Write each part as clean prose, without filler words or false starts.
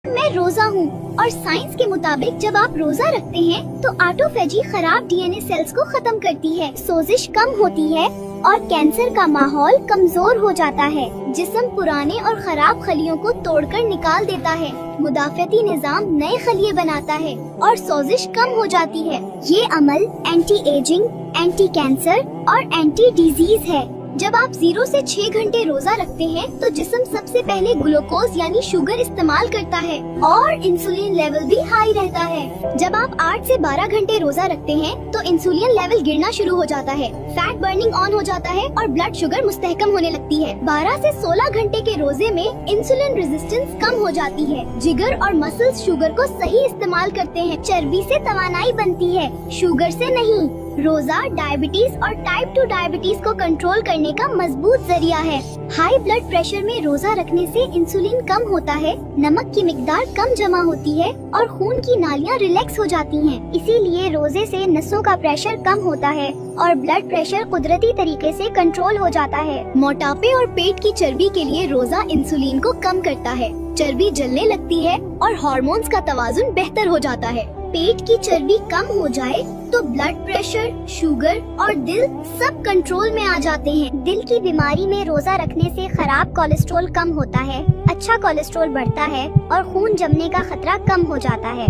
मैं रोजा हूँ और साइंस के मुताबिक जब आप रोजा रखते हैं तो ऑटोफेजी खराब डीएनए सेल्स को खत्म करती है, सोजिश कम होती है और कैंसर का माहौल कमजोर हो जाता है। जिस्म पुराने और खराब खलियों को तोड़कर निकाल देता है, मुदाफ़ती निज़ाम नए खलिए बनाता है और सोजिश कम हो जाती है। ये अमल एंटी एजिंग, एंटी कैंसर और एंटी डिजीज है। जब आप 0 से 6 घंटे रोजा रखते हैं तो जिस्म सबसे पहले ग्लूकोज यानी शुगर इस्तेमाल करता है और इंसुलिन लेवल भी हाई रहता है। जब आप 8 से 12 घंटे रोजा रखते हैं तो इंसुलिन लेवल गिरना शुरू हो जाता है, फैट बर्निंग ऑन हो जाता है और ब्लड शुगर मुस्तहकम होने लगती है। 12 से 16 घंटे के रोजे में इंसुलिन रेजिस्टेंस कम हो जाती है, जिगर और मसल्स शुगर को सही इस्तेमाल करते हैं, चर्बी से तवानाई बनती है, शुगर से नहीं। रोजा डायबिटीज और टाइप 2 डायबिटीज को कंट्रोल करने का मजबूत जरिया है। हाई ब्लड प्रेशर में रोजा रखने से इंसुलिन कम होता है, नमक की मिकदार कम जमा होती है और खून की नालियां रिलैक्स हो जाती हैं। इसीलिए रोजे से नसों का प्रेशर कम होता है और ब्लड प्रेशर कुदरती तरीके से कंट्रोल हो जाता है। मोटापे और पेट की चर्बी के लिए रोजा इंसुलिन को कम करता है, चर्बी जलने लगती है और हार्मोन्स का तवाजुन बेहतर हो जाता है। पेट की चर्बी कम हो जाए तो ब्लड प्रेशर, शुगर और दिल सब कंट्रोल में आ जाते हैं। दिल की बीमारी में रोजा रखने से खराब कोलेस्ट्रॉल कम होता है, अच्छा कोलेस्ट्रॉल बढ़ता है और खून जमने का खतरा कम हो जाता है।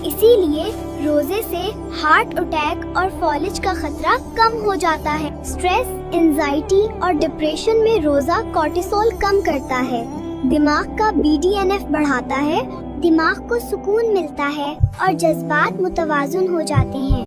इसीलिए रोजे से हार्ट अटैक और फॉलिज का खतरा कम हो जाता है। स्ट्रेस, एंजाइटी और डिप्रेशन में रोजा कोर्टिसोल कम करता है, दिमाग का BDNF बढ़ाता है, दिमाग को सुकून मिलता है और जज्बात मुतवाजुन हो जाते हैं।